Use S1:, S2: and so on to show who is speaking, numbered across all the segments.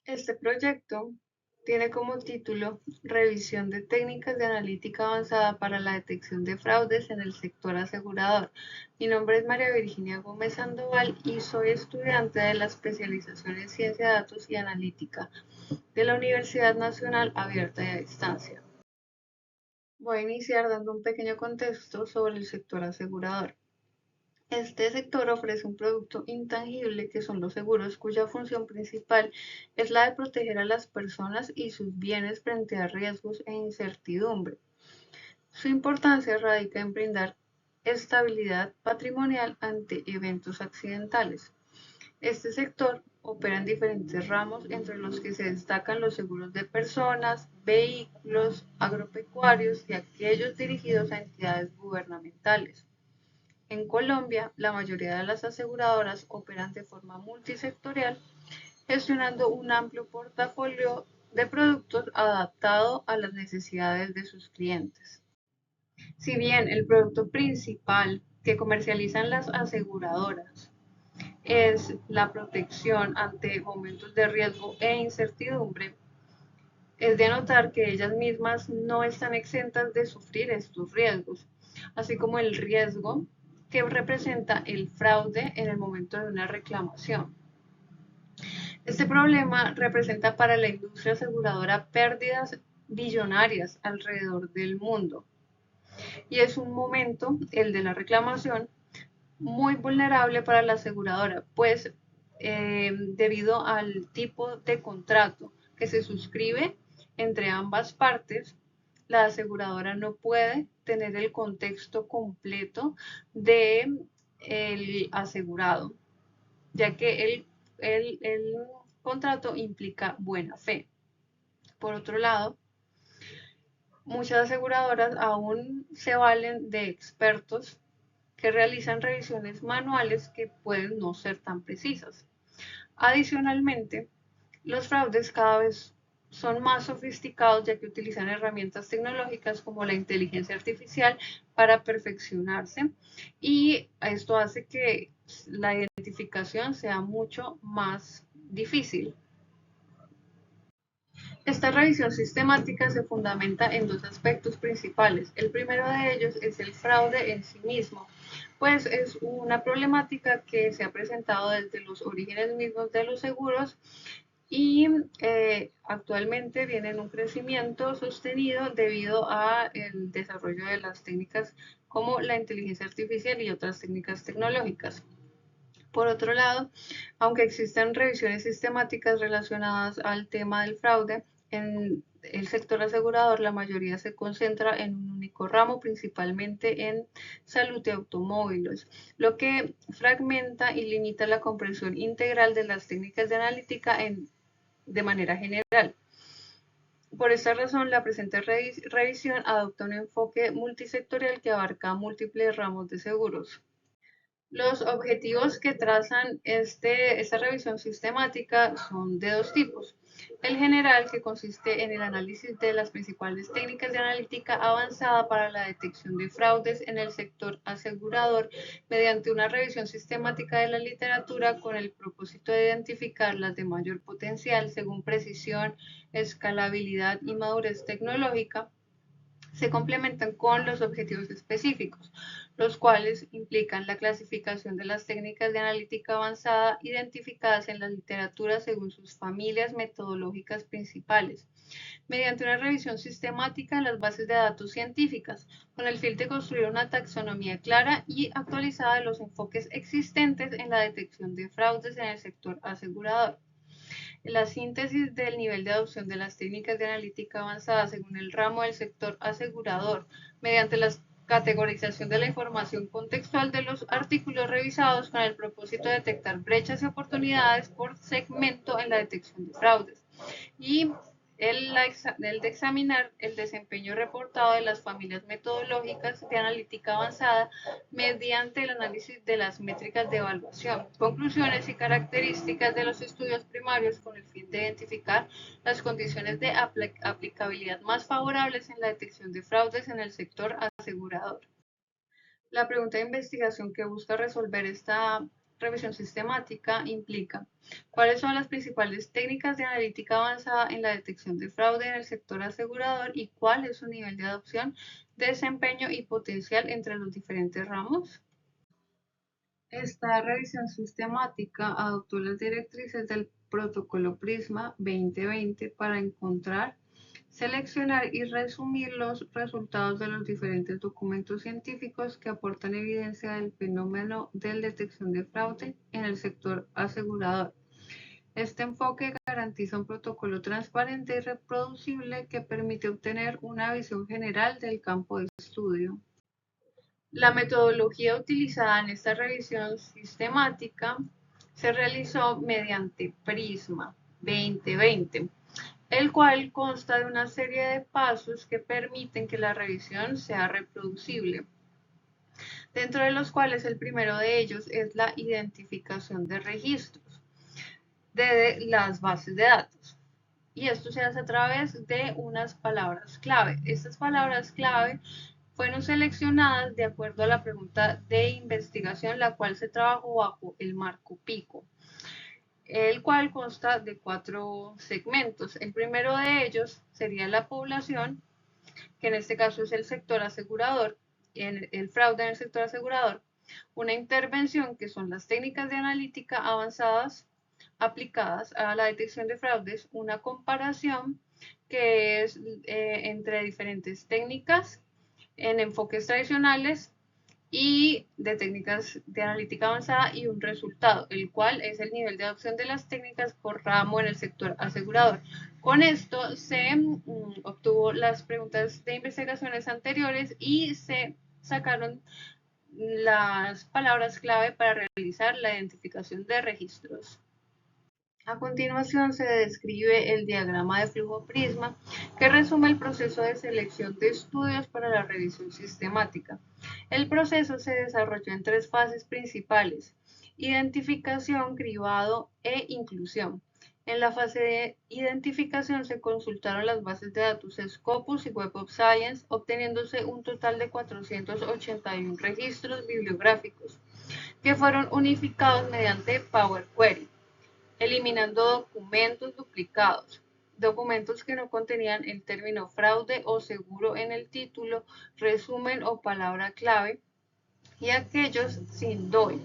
S1: Este proyecto tiene como título Revisión de técnicas de analítica avanzada para la detección de fraudes en el sector asegurador. Mi nombre es María Virginia Gómez Sandoval y soy estudiante de la especialización en Ciencia de Datos y Analítica de la Universidad Nacional Abierta y a Distancia. Voy a iniciar dando un pequeño contexto sobre el sector asegurador. Este sector ofrece un producto intangible que son los seguros, cuya función principal es la de proteger a las personas y sus bienes frente a riesgos e incertidumbre. Su importancia radica en brindar estabilidad patrimonial ante eventos accidentales. Este sector opera en diferentes ramos, entre los que se destacan los seguros de personas, vehículos, agropecuarios y aquellos dirigidos a entidades gubernamentales. En Colombia, la mayoría de las aseguradoras operan de forma multisectorial, gestionando un amplio portafolio de productos adaptado a las necesidades de sus clientes. Si bien el producto principal que comercializan las aseguradoras es la protección ante momentos de riesgo e incertidumbre, es de notar que ellas mismas no están exentas de sufrir estos riesgos, así como el riesgo que representa el fraude en el momento de una reclamación. Este problema representa para la industria aseguradora pérdidas billonarias alrededor del mundo y es un momento, el de la reclamación, muy vulnerable para la aseguradora, pues debido al tipo de contrato que se suscribe entre ambas partes, la aseguradora no puede tener el contexto completo de el asegurado, ya que el contrato implica buena fe. Por otro lado, muchas aseguradoras aún se valen de expertos que realizan revisiones manuales que pueden no ser tan precisas. Adicionalmente, los fraudes cada vez son más sofisticados ya que utilizan herramientas tecnológicas como la inteligencia artificial para perfeccionarse y esto hace que la identificación sea mucho más difícil. Esta revisión sistemática se fundamenta en dos aspectos principales. El primero de ellos es el fraude en sí mismo, pues es una problemática que se ha presentado desde los orígenes mismos de los seguros y actualmente viene en un crecimiento sostenido debido al desarrollo de las técnicas como la inteligencia artificial y otras técnicas tecnológicas. Por otro lado, aunque existen revisiones sistemáticas relacionadas al tema del fraude, en el sector asegurador la mayoría se concentra en un único ramo, principalmente en salud de automóviles, lo que fragmenta y limita la comprensión integral de las técnicas de analítica de manera general. Por esta razón, la presente revisión adopta un enfoque multisectorial que abarca múltiples ramos de seguros. Los objetivos que trazan esta revisión sistemática son de dos tipos. El general, que consiste en el análisis de las principales técnicas de analítica avanzada para la detección de fraudes en el sector asegurador, mediante una revisión sistemática de la literatura con el propósito de identificar las de mayor potencial según precisión, escalabilidad y madurez tecnológica, se complementan con los objetivos específicos, los cuales implican la clasificación de las técnicas de analítica avanzada identificadas en la literatura según sus familias metodológicas principales, mediante una revisión sistemática en las bases de datos científicas, con el fin de construir una taxonomía clara y actualizada de los enfoques existentes en la detección de fraudes en el sector asegurador. La síntesis del nivel de adopción de las técnicas de analítica avanzada según el ramo del sector asegurador, mediante la categorización de la información contextual de los artículos revisados con el propósito de detectar brechas y oportunidades por segmento en la detección de fraudes. Y el de examinar el desempeño reportado de las familias metodológicas de analítica avanzada mediante el análisis de las métricas de evaluación, conclusiones y características de los estudios primarios con el fin de identificar las condiciones de aplicabilidad más favorables en la detección de fraudes en el sector asegurador. La pregunta de investigación que busca resolver esta revisión sistemática implica cuáles son las principales técnicas de analítica avanzada en la detección de fraude en el sector asegurador y cuál es su nivel de adopción, desempeño y potencial entre los diferentes ramos. Esta revisión sistemática adoptó las directrices del Protocolo Prisma 2020 para encontrar, seleccionar y resumir los resultados de los diferentes documentos científicos que aportan evidencia del fenómeno de detección de fraude en el sector asegurador. Este enfoque garantiza un protocolo transparente y reproducible que permite obtener una visión general del campo de estudio. La metodología utilizada en esta revisión sistemática se realizó mediante Prisma 2020, el cual consta de una serie de pasos que permiten que la revisión sea reproducible, dentro de los cuales el primero de ellos es la identificación de registros de las bases de datos. Y esto se hace a través de unas palabras clave. Estas palabras clave fueron seleccionadas de acuerdo a la pregunta de investigación, la cual se trabajó bajo el marco PICO, el cual consta de 4 segmentos. El primero de ellos sería la población, que en este caso es el sector asegurador, el fraude en el sector asegurador, una intervención, que son las técnicas de analítica avanzadas aplicadas a la detección de fraudes, una comparación, que es entre diferentes técnicas en enfoques tradicionales y de técnicas de analítica avanzada, y un resultado, el cual es el nivel de adopción de las técnicas por ramo en el sector asegurador. Con esto se obtuvo las preguntas de investigaciones anteriores y se sacaron las palabras clave para realizar la identificación de registros. A continuación se describe el diagrama de flujo Prisma, que resume el proceso de selección de estudios para la revisión sistemática. El proceso se desarrolló en 3 fases principales: identificación, cribado e inclusión. En la fase de identificación se consultaron las bases de datos Scopus y Web of Science, obteniéndose un total de 481 registros bibliográficos, que fueron unificados mediante Power Query, eliminando documentos duplicados, documentos que no contenían el término fraude o seguro en el título, resumen o palabra clave, y aquellos sin DOI.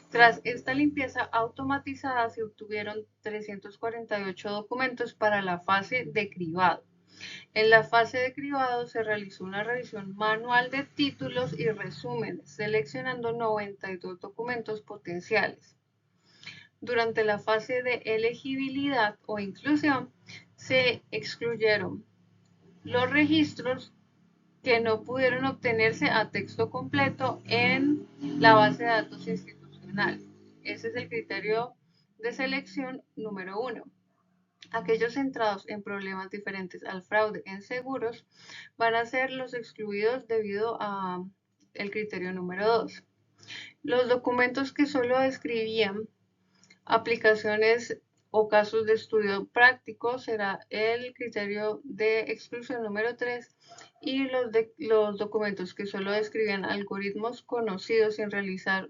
S1: Tras esta limpieza automatizada se obtuvieron 348 documentos para la fase de cribado. En la fase de cribado se realizó una revisión manual de títulos y resúmenes, seleccionando 92 documentos potenciales. Durante la fase de elegibilidad o inclusión se excluyeron los registros que no pudieron obtenerse a texto completo en la base de datos institucional. Ese es el criterio de selección número 1. Aquellos centrados en problemas diferentes al fraude en seguros van a ser los excluidos debido a el criterio número 2. Los documentos que solo describían aplicaciones o casos de estudio práctico será el criterio de exclusión número 3, y los documentos que solo describen algoritmos conocidos sin realizar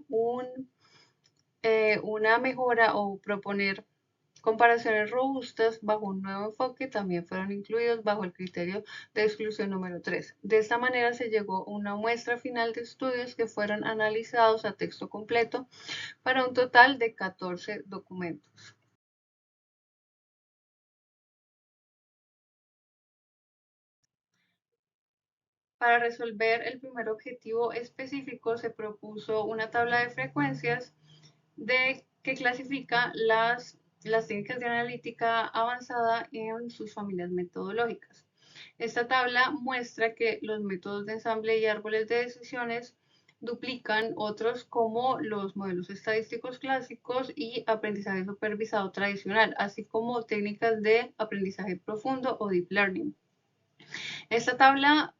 S1: una mejora o proponer comparaciones robustas bajo un nuevo enfoque también fueron incluidos bajo el criterio de exclusión número 3. De esta manera se llegó a una muestra final de estudios que fueron analizados a texto completo para un total de 14 documentos. Para resolver el primer objetivo específico se propuso una tabla de frecuencias que clasifica las técnicas de analítica avanzada en sus familias metodológicas. Esta tabla muestra que los métodos de ensamble y árboles de decisiones duplican otros, como los modelos estadísticos clásicos y aprendizaje supervisado tradicional, así como técnicas de aprendizaje profundo o deep learning. Esta tabla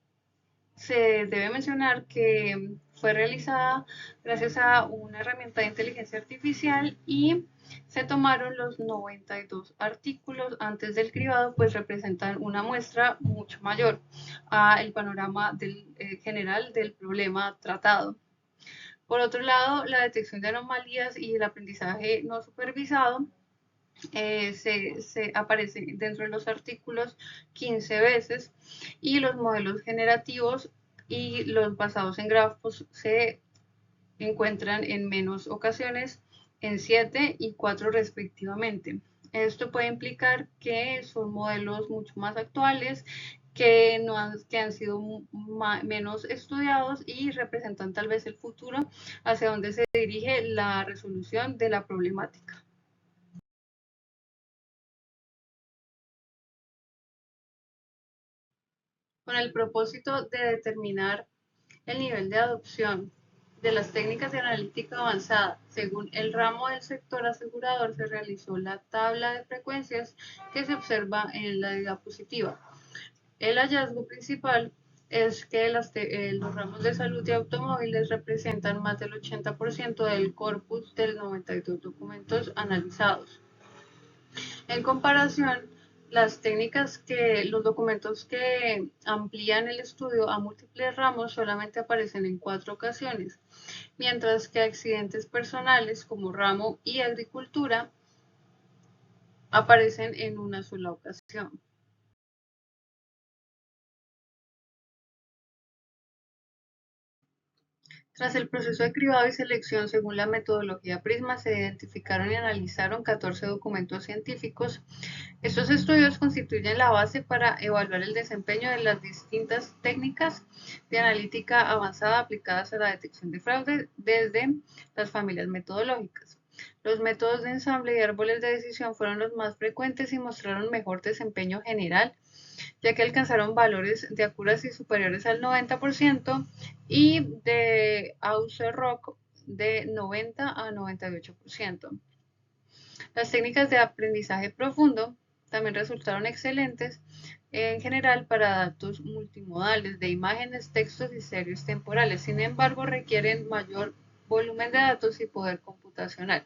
S1: se debe mencionar que fue realizada gracias a una herramienta de inteligencia artificial y se tomaron los 92 artículos antes del cribado, pues representan una muestra mucho mayor al panorama general del problema tratado. Por otro lado, la detección de anomalías y el aprendizaje no supervisado se aparece dentro de los artículos 15 veces, y los modelos generativos y los basados en grafos se encuentran en menos ocasiones, en 7 y 4 respectivamente. Esto puede implicar que son modelos mucho más actuales, que han sido menos estudiados y representan tal vez el futuro hacia donde se dirige la resolución de la problemática. Con el propósito de determinar el nivel de adopción de las técnicas de analítica avanzada según el ramo del sector asegurador, se realizó la tabla de frecuencias que se observa en la diapositiva. El hallazgo principal es que los ramos de salud y automóviles representan más del 80% del corpus de los 92 documentos analizados. En comparación, los documentos que amplían el estudio a múltiples ramos solamente aparecen en 4 ocasiones, mientras que accidentes personales como ramo y agricultura aparecen en una sola ocasión. Tras el proceso de cribado y selección según la metodología PRISMA, se identificaron y analizaron 14 documentos científicos. Estos estudios constituyen la base para evaluar el desempeño de las distintas técnicas de analítica avanzada aplicadas a la detección de fraude desde las familias metodológicas. Los métodos de ensamble y árboles de decisión fueron los más frecuentes y mostraron mejor desempeño general, ya que alcanzaron valores de accuracy superiores al 90% y de Aucer-Rock de 90 a 98%. Las técnicas de aprendizaje profundo también resultaron excelentes en general para datos multimodales de imágenes, textos y series temporales. Sin embargo, requieren mayor volumen de datos y poder computacional.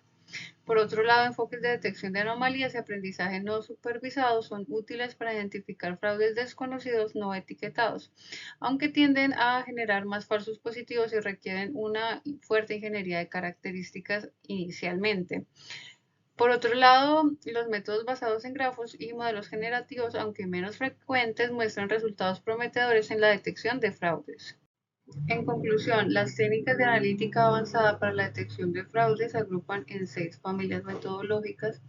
S1: Por otro lado, enfoques de detección de anomalías y aprendizaje no supervisados son útiles para identificar fraudes desconocidos no etiquetados, aunque tienden a generar más falsos positivos y requieren una fuerte ingeniería de características inicialmente. Por otro lado, los métodos basados en grafos y modelos generativos, aunque menos frecuentes, muestran resultados prometedores en la detección de fraudes. En conclusión, las técnicas de analítica avanzada para la detección de fraudes se agrupan en 6 familias metodológicas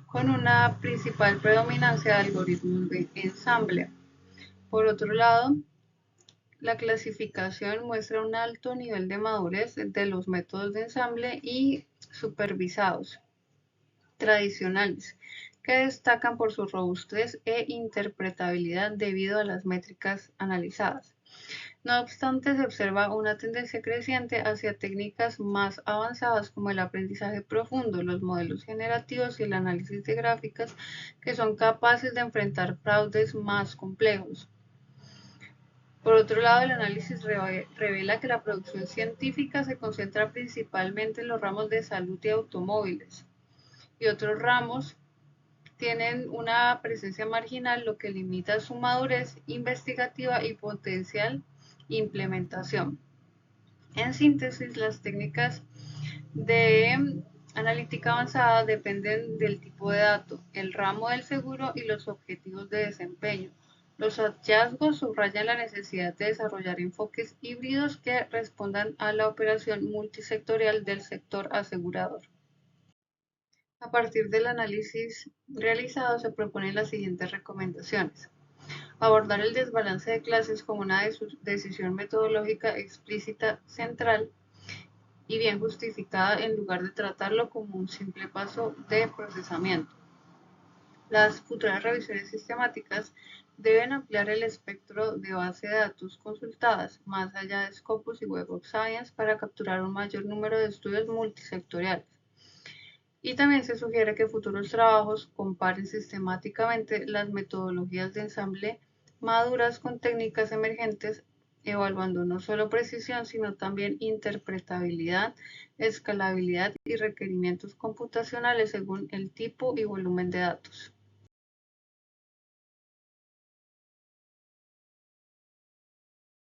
S1: con una principal predominancia de algoritmos de ensamble. Por otro lado, la clasificación muestra un alto nivel de madurez de los métodos de ensamble y supervisados tradicionales, que destacan por su robustez e interpretabilidad debido a las métricas analizadas. No obstante, se observa una tendencia creciente hacia técnicas más avanzadas como el aprendizaje profundo, los modelos generativos y el análisis de gráficas, que son capaces de enfrentar fraudes más complejos. Por otro lado, el análisis revela que la producción científica se concentra principalmente en los ramos de salud y automóviles, y otros ramos tienen una presencia marginal, lo que limita su madurez investigativa y potencial implementación. En síntesis, las técnicas de analítica avanzada dependen del tipo de dato, el ramo del seguro y los objetivos de desempeño. Los hallazgos subrayan la necesidad de desarrollar enfoques híbridos que respondan a la operación multisectorial del sector asegurador. A partir del análisis realizado se proponen las siguientes recomendaciones. Abordar el desbalance de clases como una decisión metodológica explícita, central y bien justificada, en lugar de tratarlo como un simple paso de procesamiento. Las futuras revisiones sistemáticas deben ampliar el espectro de base de datos consultadas, más allá de Scopus y Web of Science, para capturar un mayor número de estudios multisectoriales. Y también se sugiere que futuros trabajos comparen sistemáticamente las metodologías de ensamble maduras con técnicas emergentes, evaluando no solo precisión, sino también interpretabilidad, escalabilidad y requerimientos computacionales según el tipo y volumen de datos.